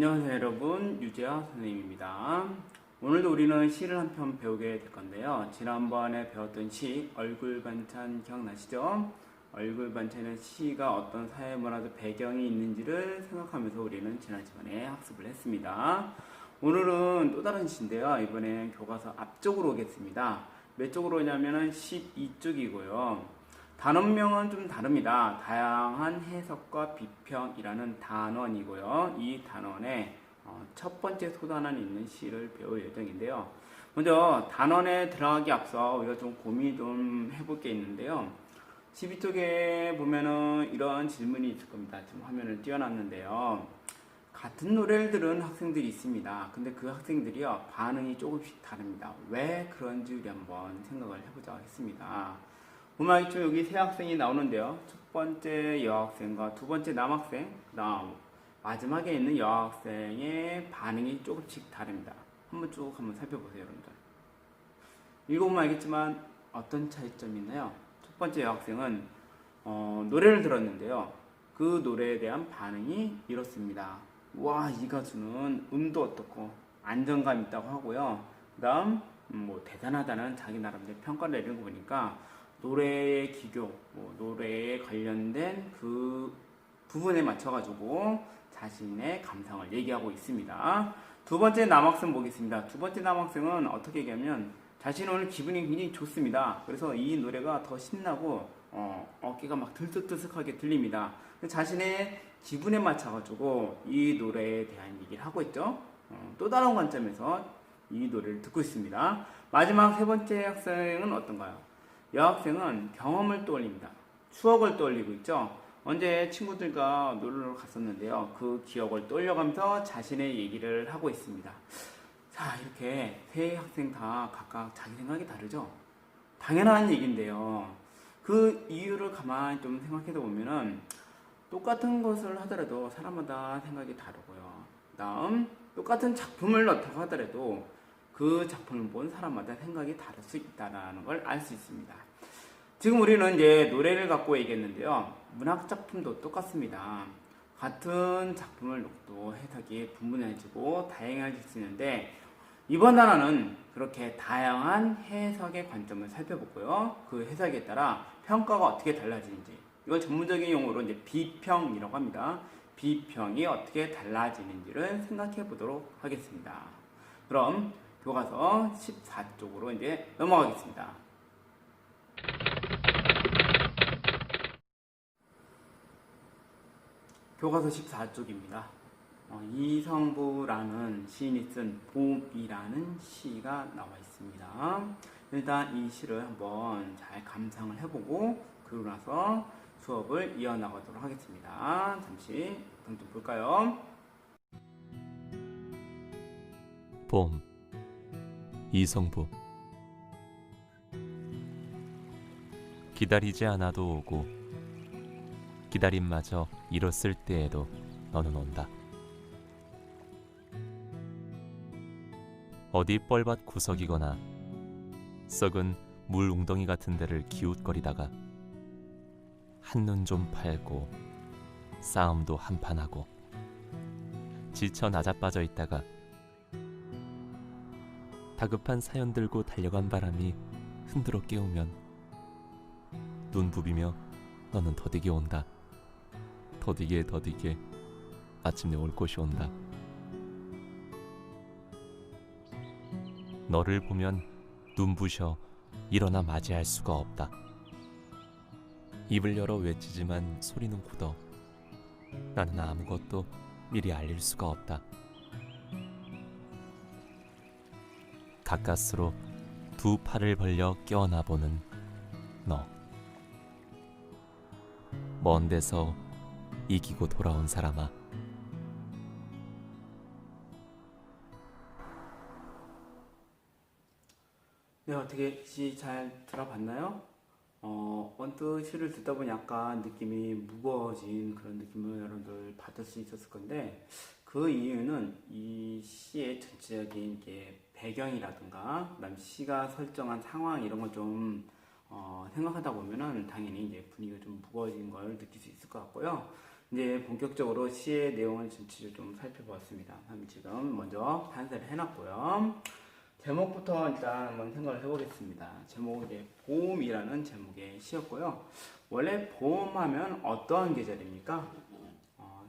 안녕하세요 여러분, 유재하 선생님입니다. 오늘도 우리는 시를 한 편 배우게 될 건데요. 지난번에 배웠던 시 얼굴 반찬 기억나시죠? 얼굴 반찬의 시가 어떤 사회문화적 배경이 있는지를 생각하면서 우리는 지난 시간에 학습을 했습니다. 오늘은 또 다른 시인데요. 이번엔 교과서 앞쪽으로 오겠습니다. 몇 쪽으로 오냐면은 12쪽이고요. 단원명은 좀 다릅니다. 다양한 해석과 비평이라는 단원이고요. 이 단원에 첫 번째 소단원이 있는 시를 배울 예정인데요. 먼저 단원에 들어가기 앞서 우리가 좀 고민 좀 해볼 게 있는데요. 12쪽에 보면은 이런 질문이 있을 겁니다. 지금 화면을 띄워놨는데요. 같은 노래를 들은 학생들이 있습니다. 근데 그 학생들이요, 반응이 조금씩 다릅니다. 왜 그런지 우리 한번 생각을 해보자 하겠습니다. 보면 알겠죠? 여기 세 학생이 나오는데요. 첫 번째 여학생과 두 번째 남학생, 그다음 마지막에 있는 여학생의 반응이 조금씩 다릅니다. 한번 살펴보세요, 여러분들. 읽어보면 알겠지만 어떤 차이점이 있나요? 첫 번째 여학생은 노래를 들었는데요. 그 노래에 대한 반응이 이렇습니다. 와, 이 가수는 음도 어떻고 안정감 있다고 하고요. 그다음 대단하다는 자기 나름대로 평가를 내리는 거 보니까 노래의 기교, 노래에 관련된 그 부분에 맞춰가지고 자신의 감상을 얘기하고 있습니다. 두 번째 남학생 보겠습니다. 두 번째 남학생은 어떻게 얘기하면 자신은 오늘 기분이 굉장히 좋습니다. 그래서 이 노래가 더 신나고 어깨가 막 들썩들썩하게 들립니다. 자신의 기분에 맞춰가지고 이 노래에 대한 얘기를 하고 있죠. 또 다른 관점에서 이 노래를 듣고 있습니다. 마지막 세 번째 학생은 어떤가요? 여학생은 경험을 떠올립니다. 추억을 떠올리고 있죠. 언제 친구들과 놀러 갔었는데요. 그 기억을 떠올려가면서 자신의 얘기를 하고 있습니다. 자, 이렇게 세 학생 다 각각 자기 생각이 다르죠. 당연한 얘기인데요. 그 이유를 가만히 좀 생각해서 보면은 똑같은 것을 하더라도 사람마다 생각이 다르고요. 다음 똑같은 작품을 넣다고 하더라도 그 작품을 본 사람마다 생각이 다를 수 있다는 걸 알 수 있습니다. 지금 우리는 이제 노래를 갖고 얘기했는데요. 문학 작품도 똑같습니다. 같은 작품을 놓고 해석이 분분해지고 다양해질 수 있는데 이번 단어는 그렇게 다양한 해석의 관점을 살펴보고요. 그 해석에 따라 평가가 어떻게 달라지는지, 이걸 전문적인 용어로 이제 비평이라고 합니다. 비평이 어떻게 달라지는지를 생각해 보도록 하겠습니다. 그럼 교과서 14쪽으로 이제 넘어가겠습니다. 교과서 14쪽입니다. 이성부라는 시인이 쓴 봄이라는 시가 나와 있습니다. 일단 이 시를 한번 잘 감상을 해보고 그러고 나서 수업을 이어나가도록 하겠습니다. 잠시 좀 볼까요? 봄, 이성부. 기다리지 않아도 오고 기다림마저 이뤘을 때에도 너는 온다. 어디 뻘밭 구석이거나 썩은 물 웅덩이 같은 데를 기웃거리다가 한눈 좀 팔고 싸움도 한판 하고 지쳐 나자빠져 있다가 다급한 사연 들고 달려간 바람이 흔들어 깨우면 눈 부비며 너는 더디게 온다. 더디게 마침내 올 곳이 온다. 너를 보면 눈부셔 일어나 맞이할 수가 없다. 입을 열어 외치지만 소리는 굳어 나는 아무것도 미리 알릴 수가 없다. 가까스로 두 팔을 벌려 껴안아 보는 너. 먼 데서 이기고 돌아온 사람아. 네, 어떻게 시 잘 들어봤나요? 언뜻 시를 듣다 보니 약간 느낌이 무거워진 그런 느낌을 여러분들 받을 수 있었을 건데 그 이유는 이 시의 전체적인 게 배경이라든가 그다음 시가 설정한 상황 이런 걸 좀 생각하다 보면은 당연히 이제 분위기가 좀 무거워진 걸 느낄 수 있을 것 같고요. 이제 본격적으로 시의 내용을 전체를 좀 살펴보았습니다. 그럼 지금 먼저 판세를 해놨고요. 제목부터 일단 한번 생각을 해보겠습니다. 제목은 이제 봄이라는 제목의 시였고요. 원래 봄하면 어떠한 계절입니까?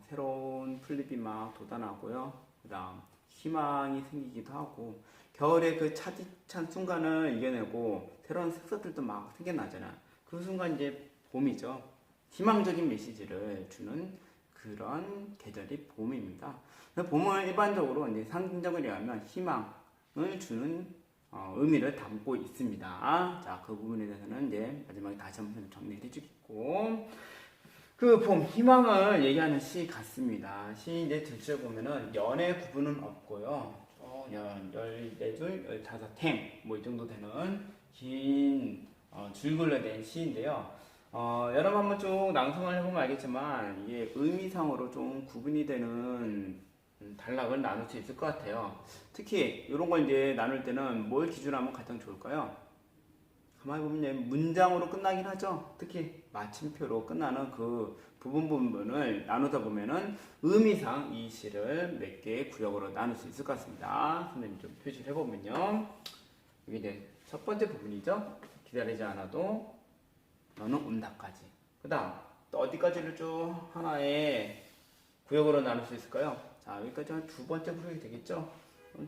새로운 풀잎이 막 돋아나고요. 그다음 희망이 생기기도 하고 겨울에 그 차디찬 순간을 이겨내고 새로운 색소들도 막 생겨나잖아. 그 순간 이제 봄이죠. 희망적인 메시지를 주는 그런 계절이 봄입니다. 봄은 일반적으로 이제 상징적으로 하면 희망을 주는 의미를 담고 있습니다. 자, 그 부분에 대해서는 이제 마지막에 다시 한번 정리를 해주겠고, 그 봄, 희망을 얘기하는 시 같습니다. 시 이제 전체 보면은 연의 구분은 없고요. 14줄, 15행, 뭐 이 정도 되는 긴 줄글로 된 시인데요. 여러분 한번 쭉 낭송을 해보면 알겠지만 이게 의미상으로 좀 구분이 되는 단락을 나눌 수 있을 것 같아요. 특히 이런 걸 이제 나눌 때는 뭘 기준으로 하면 가장 좋을까요? 가만히 보면 문장으로 끝나긴 하죠. 특히 마침표로 끝나는 그 부분을 나누다 보면은 의미상 이 시를 몇 개의 구역으로 나눌 수 있을 것 같습니다. 선생님 좀 표시를 해보면요. 이게 이제 첫 번째 부분이죠. 기다리지 않아도 너는 온다까지. 그 다음 또 어디까지를 쭉 하나의 구역으로 나눌 수 있을까요? 자, 여기까지 한 두 번째 구역이 되겠죠.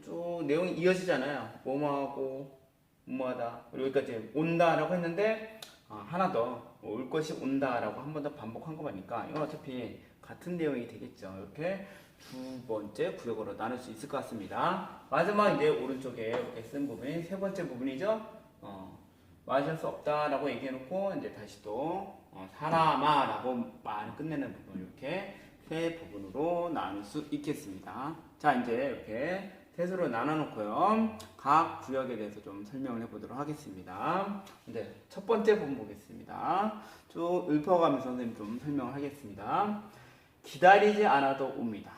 쭉 내용이 이어지잖아요. 뭐뭐하고 뭐하다. 그리고 여기까지 온다라고 했는데 하나 더 올 것이 온다라고 한 번 더 반복한 거니까 이건 어차피 같은 내용이 되겠죠. 이렇게 두 번째 구역으로 나눌 수 있을 것 같습니다. 마지막 이제 오른쪽에 쓴 부분이 세 번째 부분이죠. 마실 수 없다라고 얘기해놓고 이제 다시 또 사람아라고 말을 끝내는 부분, 이렇게 세 부분으로 나눌 수 있겠습니다. 자, 이제 이렇게 셋으로 나눠놓고요. 각 구역에 대해서 좀 설명을 해보도록 하겠습니다. 이제 첫 번째 부분 보겠습니다. 쭉 읊어가면서 선생님 좀 설명을 하겠습니다. 기다리지 않아도 옵니다.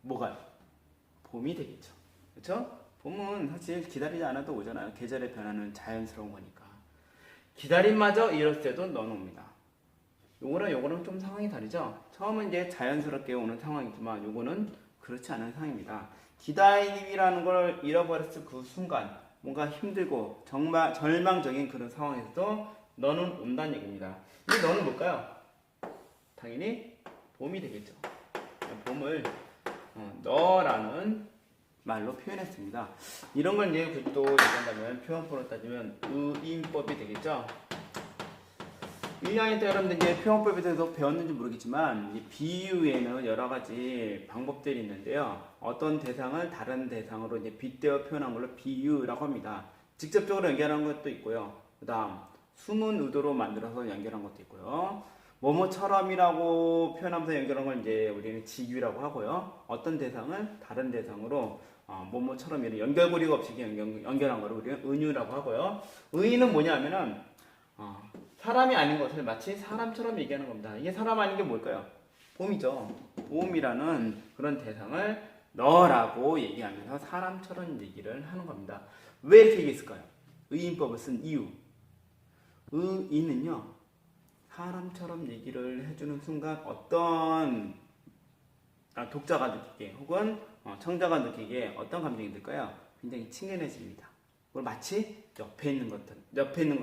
뭐가요? 봄이 되겠죠. 그렇죠? 봄은 사실 기다리지 않아도 오잖아요. 계절의 변화는 자연스러운 거니까. 기다림마저 이럴 때도 너는 옵니다. 요거랑 좀 상황이 다르죠? 처음은 이제 자연스럽게 오는 상황이지만 요거는 그렇지 않은 상황입니다. 기다림이라는 걸 잃어버렸을 그 순간 뭔가 힘들고 정말 절망적인 그런 상황에서도 너는 온다는 얘기입니다. 이 너는 뭘까요? 당연히 봄이 되겠죠. 봄을 너라는 말로 표현했습니다. 이런 걸 이제 또 얘기한다면 표현법으로 따지면 의인법이 되겠죠. 1학년 때 여러분들 이제 표현법에 대해서 배웠는지 모르겠지만 이 비유에는 여러 가지 방법들이 있는데요. 어떤 대상을 다른 대상으로 이제 빗대어 표현한 걸로 비유라고 합니다. 직접적으로 연결한 것도 있고요. 그다음 숨은 의도로 만들어서 연결한 것도 있고요. 뭐뭐처럼이라고 표현하면서 연결한 걸 이제 우리는 직유라고 하고요. 어떤 대상을 다른 대상으로 뭐뭐처럼 이런 연결고리가 없이 연결한 거를 우리는 은유라고 하고요. 의의는 뭐냐면은 사람이 아닌 것을 마치 사람처럼 얘기하는 겁니다. 이게 사람 아닌 게 뭘까요? 봄이죠. 봄이라는 그런 대상을 너라고 얘기하면서 사람처럼 얘기를 하는 겁니다. 왜 이렇게 얘기했을까요? 의인법을 쓴 이유. 의인은요, 사람처럼 얘기를 해주는 순간 어떤 독자가 느끼게 혹은 청자가 느끼기에 어떤 감정이 들까요? 굉장히 친근해집니다. 그걸 마치 옆에 있는 것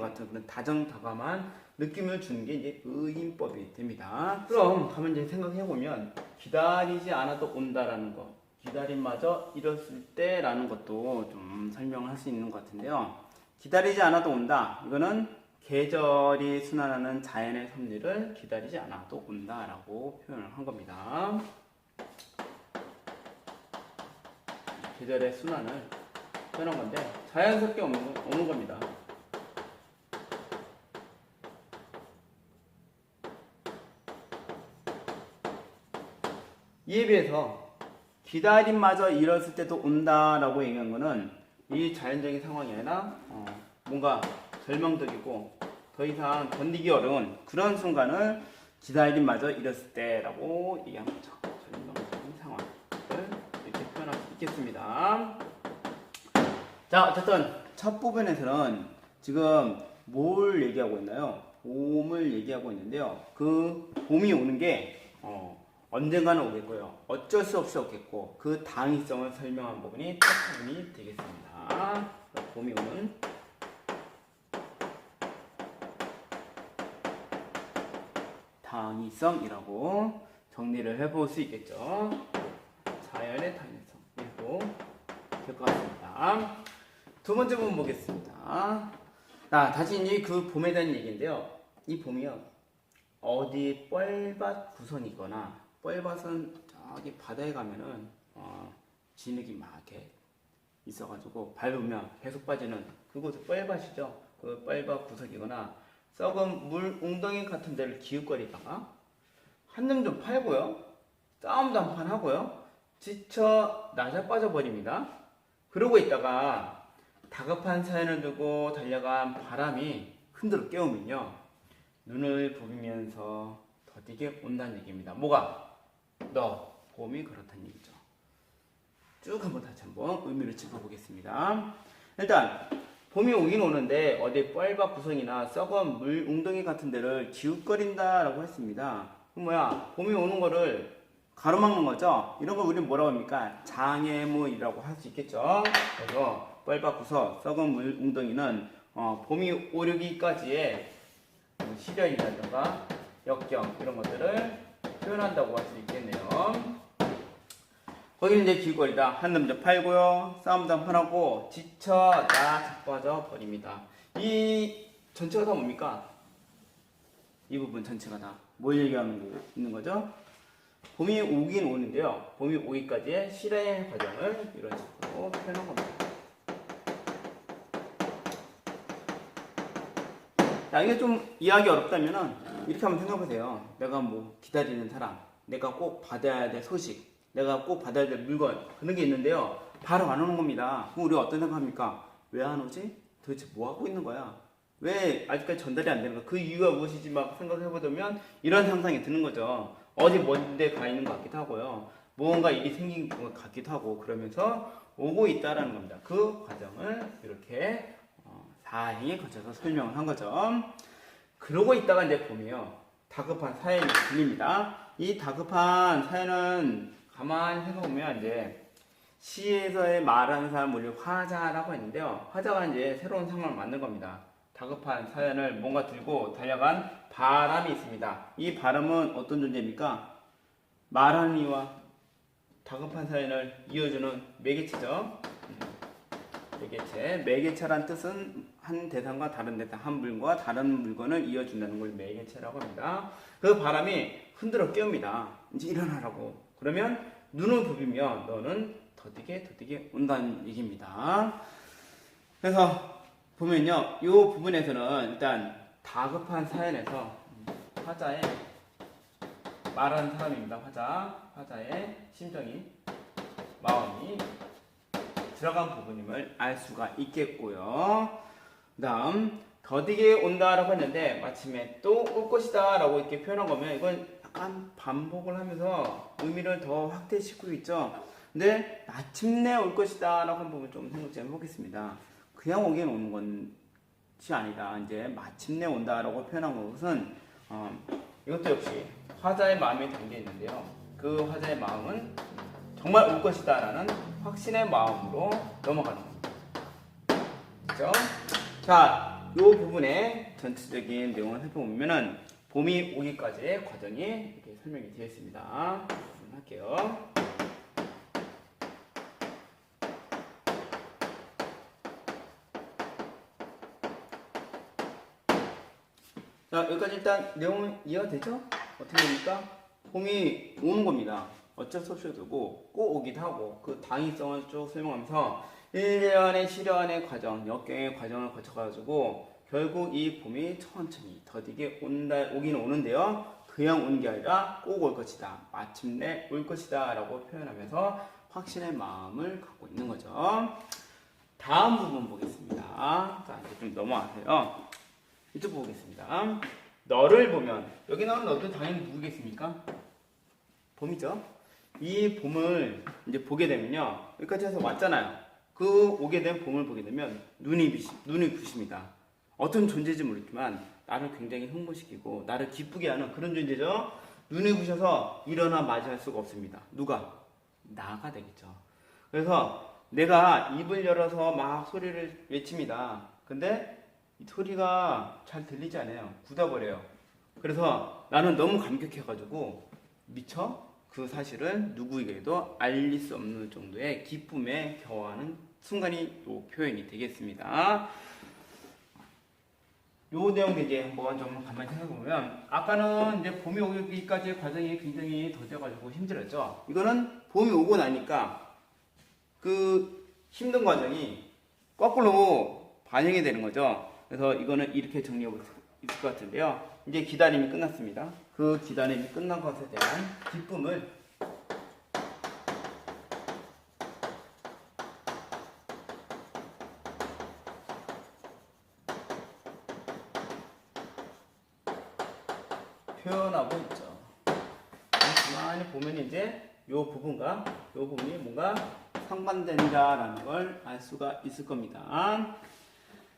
같은 그런 다정다감한 느낌을 주는 게 이제 의인법이 됩니다. 그럼 가만 이제 생각해 보면 기다리지 않아도 온다라는 거, 기다림마저 이뤘을 때라는 것도 좀 설명을 할 수 있는 것 같은데요. 기다리지 않아도 온다. 이거는 계절이 순환하는 자연의 섭리를 기다리지 않아도 온다라고 표현을 한 겁니다. 계절의 순환을 표현한 건데 자연스럽게 오는 겁니다. 이에 비해서 기다림마저 이뤘을 때도 온다라고 얘기한 거는 이 자연적인 상황이 아니라 뭔가 절망적이고 더 이상 견디기 어려운 그런 순간을 기다림마저 이뤘을 때라고 얘기한 거죠. 절망적인 상황을 이렇게 표현할 수 있겠습니다. 자, 어쨌든 첫 부분에서는 지금 뭘 얘기하고 있나요? 봄을 얘기하고 있는데요. 그 봄이 오는 게 언젠가는 오겠고요. 어쩔 수 없이 오겠고 그 당위성을 설명한 부분이 첫 부분이 되겠습니다. 봄이 오는 당위성이라고 정리를 해볼 수 있겠죠. 자연의 당위성 이고 될 것 같습니다. 두 번째 부분 보겠습니다. 다시 이제 그 봄에 대한 얘기인데요. 이 봄이요. 어디 뻘밭 구선이거나 뻘밭은 저기 바다에 가면은 진흙이 막 이렇게 있어가지고 밟으면 계속 빠지는 그곳이 뻘밭이죠. 그 뻘밭 구석이거나 썩은 물 웅덩이 같은 데를 기웃거리다가 한눈 좀 팔고요. 싸움도 한 판 하고요. 지쳐 나자 빠져버립니다. 그러고 있다가 다급한 사연을 두고 달려간 바람이 흔들어 깨우면요. 눈을 부비면서 더디게 온다는 얘기입니다. 뭐가? 너 봄이 그렇다는 얘기죠. 쭉 한번 다시 한번 의미를 짚어보겠습니다. 일단 봄이 오긴 오는데 어디 뻘밭 구성이나 썩은 물 웅덩이 같은 데를 기웃거린다라고 했습니다. 그럼 뭐야? 봄이 오는 거를 가로막는 거죠. 이런 걸 우리는 뭐라고 합니까? 장애물이라고 할 수 있겠죠. 그래서 뻘밭 구석, 썩은 물 웅덩이는 봄이 오르기까지의 시련이라든가 역경 이런 것들을 표현한다고 할 수 있겠네요. 거기는 이제 기웃거리다 한눈 좀 팔고요. 싸움도 한 판 하고 지쳐 나 자빠져 버립니다. 이 전체가 다 뭡니까? 이 부분 전체가 다 뭘 얘기하는 있는 거죠? 봄이 오긴 오는데요. 봄이 오기까지의 실행 과정을 이런 식으로 표현한 겁니다. 자, 이게 좀 이해하기 어렵다면은 이렇게 한번 생각해보세요. 내가 뭐 기다리는 사람, 내가 꼭 받아야 될 소식, 내가 꼭 받아야 될 물건 그런 게 있는데요. 바로 안 오는 겁니다. 그럼 우리가 어떤 생각합니까? 왜 안 오지? 도대체 뭐 하고 있는 거야? 왜 아직까지 전달이 안 되는 거야? 그 이유가 무엇이지 막 생각해보면 이런 상상이 드는 거죠. 어디 먼데 가 있는 것 같기도 하고요. 무언가 일이 생긴 것 같기도 하고 그러면서 오고 있다라는 겁니다. 그 과정을 이렇게 사행에 거쳐서 설명을 한 거죠. 그러고 있다가 이제 보면 다급한 사연이 들립니다. 이 다급한 사연은 가만히 생각해보면 이제 시에서의 말하는 사람 우리 화자라고 했는데요. 화자가 이제 새로운 상황을 만든 겁니다. 다급한 사연을 뭔가 들고 달려간 바람이 있습니다. 이 바람은 어떤 존재입니까? 말하는 이와 다급한 사연을 이어주는 매개체죠. 매개체. 매개체란 뜻은 한 대상과 다른 대상, 한 물과 다른 물건을 이어준다는 걸 매개체라고 합니다. 그 바람이 흔들어 깨웁니다. 이제 일어나라고. 그러면 눈을 부비며 너는 더디게 온다는 얘기입니다. 그래서 보면요, 이 부분에서는 일단 다급한 사연에서 화자의 말하는 사람입니다. 화자의 심정이, 마음이 들어간 부분임을 알 수가 있겠고요. 그 다음 더디게 온다라고 했는데 마침에 또 올 것이다 라고 이렇게 표현한 거면 이건 약간 반복을 하면서 의미를 더 확대시키고 있죠. 근데 마침내 올 것이다 라고 한 부분 좀 생각 좀 해보겠습니다. 그냥 오긴 오는 것이 아니라 이제 마침내 온다라고 표현한 것은 이것도 역시 화자의 마음이 담겨 있는데요. 그 화자의 마음은 정말 올 것이다라는 확신의 마음으로 넘어가는 겁니다. 그렇죠? 자, 이 부분의 전체적인 내용을 살펴보면은 봄이 오기까지의 과정이 이렇게 설명이 되어 있습니다. 할게요. 자, 여기까지 일단 내용은 이해가 되죠? 어떻게 됩니까? 봄이 오는 겁니다. 어쩔 수 없이 되고 꼭 오기도 하고 그 당위성을 쭉 설명하면서 1년의 시련의 과정, 역경의 과정을 거쳐가지고 결국 이 봄이 천천히 더디게 오긴 오는데요. 그냥 오는 게 아니라 꼭 올 것이다. 마침내 올 것이다 라고 표현하면서 확신의 마음을 갖고 있는 거죠. 다음 부분 보겠습니다. 자, 이제 좀 넘어가세요. 이쪽 보겠습니다. 너를 보면 여기 나오는 너도 당연히 누구겠습니까? 봄이죠. 이 봄을 이제 보게 되면요. 여기까지 해서 왔잖아요. 그 오게 된 봄을 보게 되면 눈이 부십니다. 어떤 존재인지 모르지만 나를 굉장히 흥분시키고 나를 기쁘게 하는 그런 존재죠. 눈을 부셔서 일어나 맞이할 수가 없습니다. 누가? 나가 되겠죠. 그래서 내가 입을 열어서 막 소리를 외칩니다. 근데 이 소리가 잘 들리지 않아요. 굳어버려요. 그래서 나는 너무 감격해가지고 미처 그 사실을 누구에게도 알릴 수 없는 정도의 기쁨에 겨워하는 순간이 요 표현이 되겠습니다. 요 내용 이제 한번 좀 가만히 생각해보면 아까는 이제 봄이 오기까지의 과정이 굉장히 더뎌가지고 힘들었죠. 이거는 봄이 오고 나니까 그 힘든 과정이 거꾸로 반영이 되는 거죠. 그래서 이거는 이렇게 정리하고 있을 것 같은데요. 이제 기다림이 끝났습니다. 그 기다림이 끝난 것에 대한 기쁨을 표현하고 있죠. 가만히 보면 이제 요 부분과 요 부분이 뭔가 상반된다라는 걸 알 수가 있을 겁니다.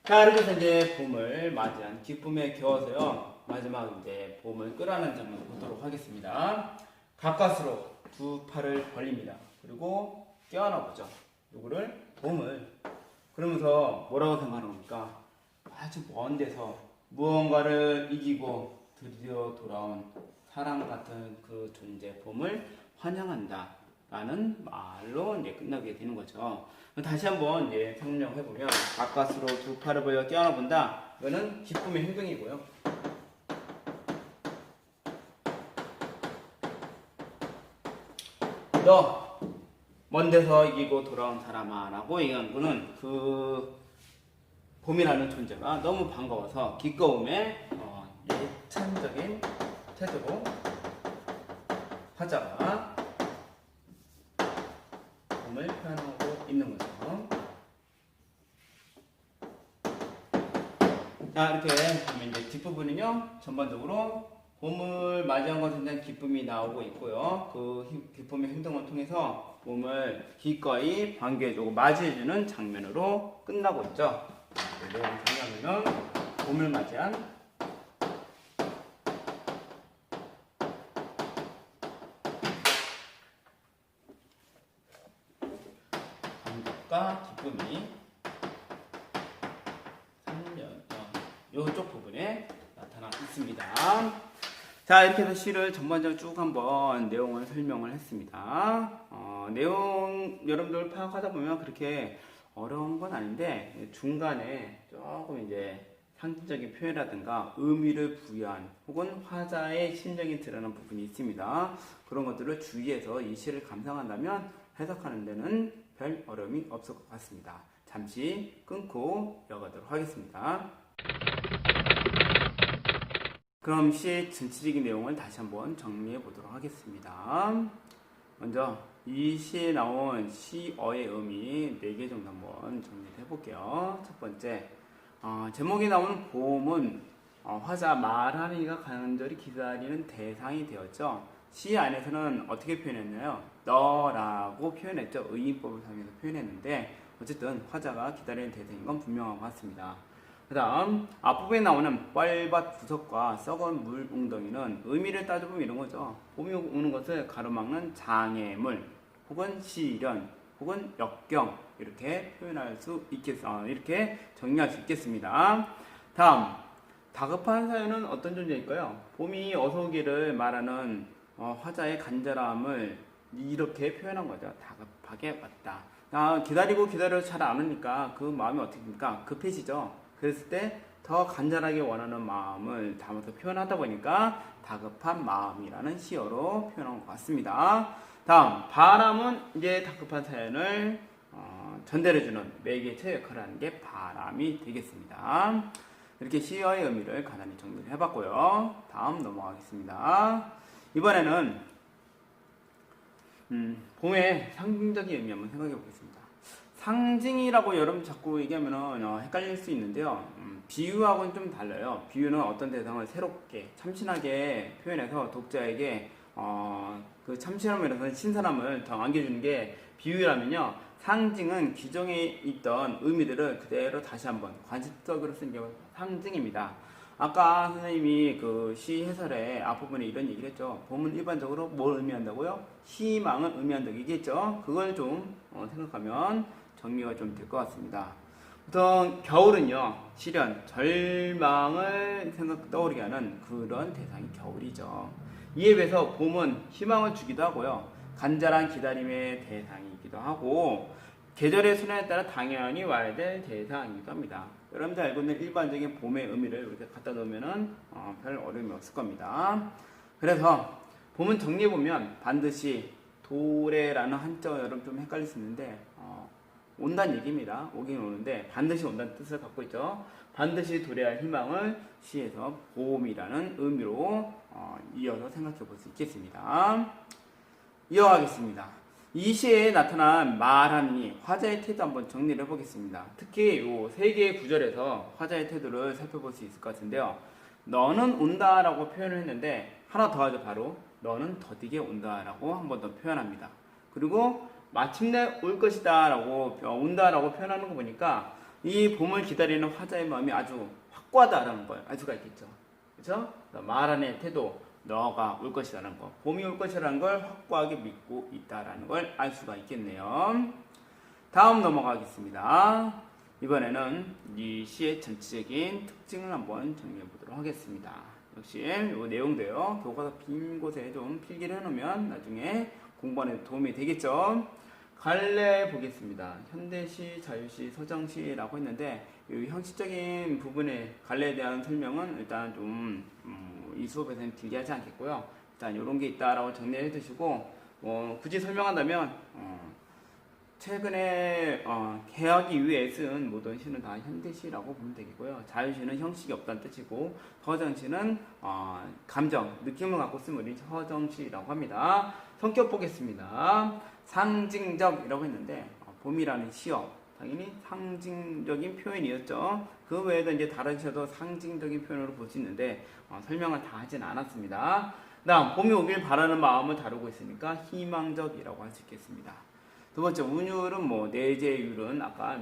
자, 이렇게 해서 이제 봄을 맞이한 기쁨에 겨워서요. 마지막 이제 봄을 끌어안는 장면을 보도록 하겠습니다. 가까스로 두 팔을 벌립니다. 그리고 껴안아 보죠. 누구를? 봄을. 그러면서 뭐라고 생각하는 겁니까? 아주 먼 데서 무언가를 이기고 드디어 돌아온 사랑 같은 그 존재 봄을 환영한다 라는 말로 이제 끝나게 되는 거죠. 다시 한번 이제 설명해 보면 가까스로 두 팔을 벌려 껴안아 본다. 이거는 기쁨의 행동이고요. 너 먼 데서 이기고 돌아온 사람아 라고 얘기하는 거는 그 봄이라는 존재가 너무 반가워서 기꺼움에 예찬적인 태도로 화자가 봄을 표현하고 있는 거죠. 자, 이렇게 보면 이제 뒷부분은요, 전반적으로 봄을 맞이한 것에 대한 기쁨이 나오고 있고요. 그 기쁨의 행동을 통해서 봄을 기꺼이 반겨주고 맞이해주는 장면으로 끝나고 있죠. 내용 정리하면 봄을 맞이한 감격과 기쁨이 이쪽 부분에 나타나 있습니다. 자, 이렇게 해서 시를 전반적으로 쭉 한번 내용을 설명을 했습니다. 내용 여러분들 파악하다 보면 그렇게 어려운 건 아닌데 중간에 조금 이제 상징적인 표현이라든가 의미를 부여한 혹은 화자의 심정이 드러나는 부분이 있습니다. 그런 것들을 주의해서 이 시를 감상한다면 해석하는 데는 별 어려움이 없을 것 같습니다. 잠시 끊고 이어가도록 하겠습니다. 그럼 시의 전체적인 내용을 다시 한번 정리해 보도록 하겠습니다. 먼저 이 시에 나온 시어의 의미 4개 정도 한번 정리해 볼게요. 첫 번째, 제목에 나오는 봄은 화자 말하는 이가 간절히 기다리는 대상이 되었죠. 시 안에서는 어떻게 표현했나요? 너라고 표현했죠. 의인법을 사용해서 표현했는데 어쨌든 화자가 기다리는 대상인 건 분명한 것 같습니다. 그 다음 앞부분에 나오는 뻘밭 부석과 썩은 물 웅덩이는 의미를 따져보면 이런 거죠. 봄이 오는 것을 가로막는 장애물 혹은 시련 혹은 역경 이렇게 표현할 수 이렇게 정리할 수 있겠습니다. 다음 다급한 사연은 어떤 존재일까요? 봄이 어서 오기를 말하는 화자의 간절함을 이렇게 표현한 거죠. 다급하게 왔다. 기다리고 기다려도 잘 안 오니까 그 마음이 어떻게 됩니까? 급해지죠. 그랬을 때 더 간절하게 원하는 마음을 담아서 표현하다 보니까 다급한 마음이라는 시어로 표현한 것 같습니다. 다음 바람은 이제 다급한 사연을 전달해주는 매개체 역할을 하는 게 바람이 되겠습니다. 이렇게 시어의 의미를 간단히 정리를 해봤고요. 다음 넘어가겠습니다. 이번에는 봄의 상징적인 의미 한번 생각해 보겠습니다. 상징이라고 여러분 자꾸 얘기하면 헷갈릴 수 있는데요. 비유하고는 좀 달라요. 비유는 어떤 대상을 새롭게 참신하게 표현해서 독자에게 그 참신함에 대해서 신선함을 더 안겨주는 게 비유라면요. 상징은 기존에 있던 의미들을 그대로 다시 한번 관습적으로 쓴 게 상징입니다. 아까 선생님이 그 시 해설의 앞부분에 이런 얘기를 했죠. 봄은 일반적으로 뭘 의미한다고요? 희망을 의미한다고 얘기했죠. 그걸 좀 생각하면 정리가 좀 될 것 같습니다. 보통 겨울은요, 시련, 절망을 떠오르게 하는 그런 대상이 겨울이죠. 이에 비해서 봄은 희망을 주기도 하고요. 간절한 기다림의 대상이기도 하고, 계절의 순환에 따라 당연히 와야 될 대상이기도 합니다. 여러분들 알고 있는 일반적인 봄의 의미를 이렇게 갖다 놓으면 별 어려움이 없을 겁니다. 그래서 봄은 정리해보면 반드시 도래라는 한자가 여러분 좀 헷갈릴 수 있는데 온다는 얘기입니다. 오긴 오는데 반드시 온다는 뜻을 갖고 있죠. 반드시 도래할 희망을 시에서 봄이라는 의미로 이어서 생각해 볼 수 있겠습니다. 이어가겠습니다. 이 시에 나타난 말하니 화자의 태도 한번 정리를 해보겠습니다. 특히 이 세 개의 구절에서 화자의 태도를 살펴볼 수 있을 것 같은데요. 너는 온다라고 표현을 했는데 하나 더 하죠. 바로 너는 더디게 온다라고 한 번 더 표현합니다. 그리고 마침내 올 것이다 라고 온다라고 표현하는 거 보니까 이 봄을 기다리는 화자의 마음이 아주 확고하다라는 걸 알 수가 있겠죠. 그렇죠? 말하는 태도, 너가 올 것이라는 거, 봄이 올 것이라는 걸 확고하게 믿고 있다라는 걸 알 수가 있겠네요. 다음 넘어가겠습니다. 이번에는 이 시의 전체적인 특징을 한번 정리해 보도록 하겠습니다. 역시 이 내용도요, 교과서 빈 곳에 좀 필기를 해놓으면 나중에 공부하는 데 도움이 되겠죠. 갈래 보겠습니다. 현대시, 자유시, 서정시라고 했는데 이 형식적인 부분의 갈래에 대한 설명은 일단 좀 이 수업에서는 길게 하지 않겠고요. 일단 이런 게 있다라고 정리해 두시고 굳이 설명한다면 최근에 개혁 이후에 쓴 모든 시는 다 현대시라고 보면 되겠고요. 자유시는 형식이 없다는 뜻이고 서정시는 감정, 느낌을 갖고 쓴 우리 서정시라고 합니다. 성격 보겠습니다. 상징적이라고 했는데 봄이라는 시어 당연히 상징적인 표현이었죠. 그 외에도 이제 다른 시어도 상징적인 표현으로 볼 수 있는데 설명을 다 하진 않았습니다. 다음 봄이 오길 바라는 마음을 다루고 있으니까 희망적이라고 할 수 있겠습니다. 두 번째 운율은 내재율은 아까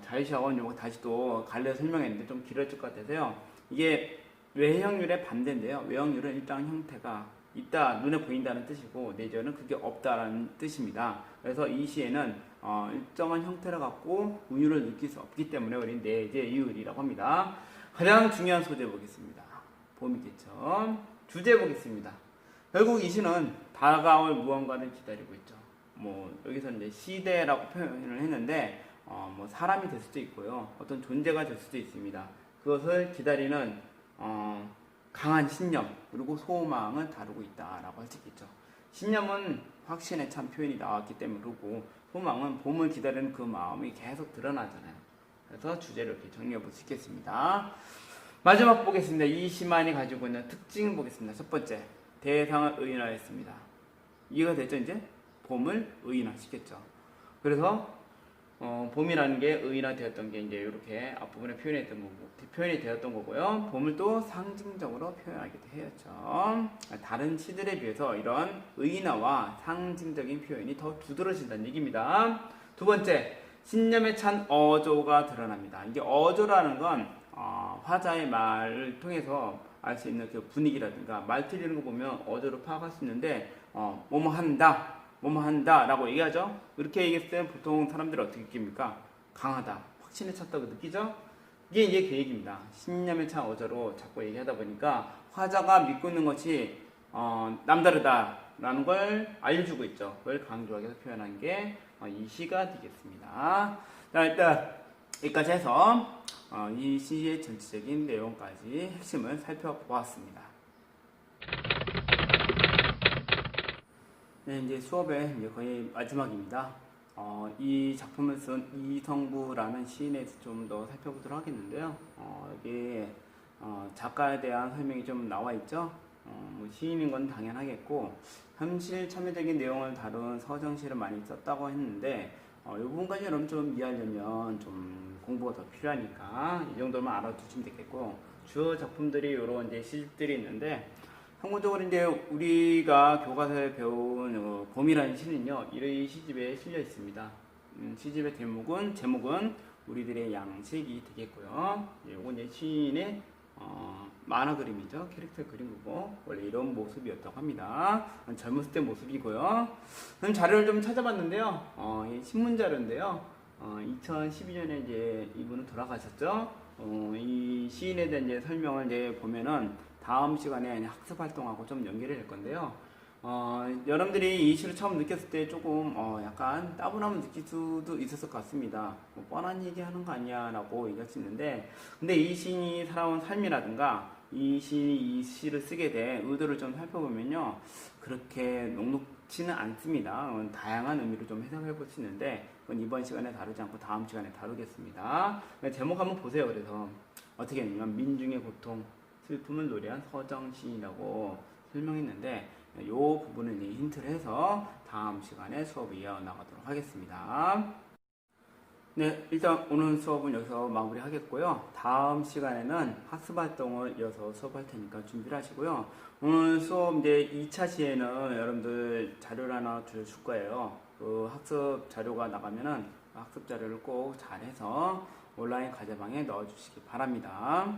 자유시하고 다시 또 갈래 설명했는데 좀 길어질 것 같아서요. 이게 외형률의 반대인데요. 외형률은 일단 형태가 있다, 눈에 보인다는 뜻이고 내재율은 그게 없다라는 뜻입니다. 그래서 이 시에는 일정한 형태를 갖고 운율을 느낄 수 없기 때문에 우리는 내재율이라고 합니다. 가장 중요한 소재 보겠습니다. 봄이겠죠. 주제 보겠습니다. 결국 이 시는 다가올 무언가를 기다리고 있죠. 여기서 이제 시대라고 표현을 했는데 사람이 될 수도 있고요. 어떤 존재가 될 수도 있습니다. 그것을 기다리는 강한 신념 그리고 소망을 다루고 있다라고 할 수 있겠죠. 신념은 확신에 찬 표현이 나왔기 때문에 그렇고 소망은 봄을 기다리는 그 마음이 계속 드러나잖아요. 그래서 주제를 이렇게 정리해 볼 수 있겠습니다. 마지막 보겠습니다. 이 시만이 가지고 있는 특징 보겠습니다. 첫 번째, 대상을 의인화했습니다. 이해가 됐죠? 이제 봄을 의인화시켰죠. 그래서 봄이라는 게 의인화되었던 게 이제 이렇게 앞부분에 표현이 되었던 거고요. 봄을 또 상징적으로 표현하기도 해였죠. 다른 시들에 비해서 이런 의인화와 상징적인 표현이 더 두드러진다는 얘기입니다. 두 번째, 신념에 찬 어조가 드러납니다. 이게 어조라는 건 화자의 말을 통해서 알 수 있는 그 분위기라든가 말투리는 거 보면 어조로 파악할 수 있는데 뭐뭐 한다 라고 얘기하죠. 이렇게 얘기했을 때 보통 사람들이 어떻게 느낍니까? 강하다, 확신에 찼다고 느끼죠. 이게 이제 그 얘기입니다. 신념에 찬 어조로 자꾸 얘기하다 보니까 화자가 믿고 있는 것이 남다르다 라는 걸 알려주고 있죠. 그걸 강조하게 해서 표현한 게 이 시가 되겠습니다. 자, 일단 여기까지 해서 이 시의 전체적인 내용까지 핵심을 살펴보았습니다. 네, 이제 수업의 이제 거의 마지막입니다. 이 작품을 쓴 이성부라는 시인에 대해서 좀 더 살펴보도록 하겠는데요. 여기 작가에 대한 설명이 좀 나와 있죠. 시인인 건 당연하겠고 현실 참여적인 내용을 다룬 서정시를 많이 썼다고 했는데 이 부분까지 여러분 좀 이해하려면 좀 공부가 더 필요하니까 이 정도만 알아두시면 되겠고 주요 작품들이 이런 이제 시집들이 있는데 참고적으로 이제 우리가 교과서에 배운 봄이라는 시는요, 이 시집에 실려 있습니다. 시집의 제목은 우리들의 양식이 되겠고요. 이건 이제 시인의 만화 그림이죠. 캐릭터 그림이고 원래 이런 모습이었다고 합니다. 젊었을 때 모습이고요. 그럼 자료를 좀 찾아봤는데요. 이 신문 자료인데요. 2012년에 이제 이분은 돌아가셨죠. 이 시인에 대한 이제 설명을 이제 보면은 다음 시간에 학습 활동하고 좀 연결을 할 건데요. 여러분들이 이 시를 처음 느꼈을 때 조금 약간 따분함을 느낄 수도 있었을 것 같습니다. 뭐 뻔한 얘기 하는 거 아니야 라고 얘기할 수 있는데, 근데 이 시인이 살아온 삶이라든가 이 시인이 이 시를 쓰게 된 의도를 좀 살펴보면요, 그렇게 녹록지는 않습니다. 다양한 의미로 좀 해석해 볼 수 있는데 그건 이번 시간에 다루지 않고 다음 시간에 다루겠습니다. 제목 한번 보세요. 그래서 어떻게 했냐면 민중의 고통, 슬픔을 노래한 서정시인이라고 설명했는데, 이 부분을 이제 힌트를 해서 다음 시간에 수업을 이어나가도록 하겠습니다. 네, 일단 오늘 수업은 여기서 마무리 하겠고요. 다음 시간에는 학습 활동을 이어서 수업할 테니까 준비를 하시고요. 오늘 수업 이제 2차 시에는 여러분들 자료를 하나 줄 거예요. 그 학습 자료가 나가면은 학습 자료를 꼭 잘해서 온라인 과제방에 넣어주시기 바랍니다.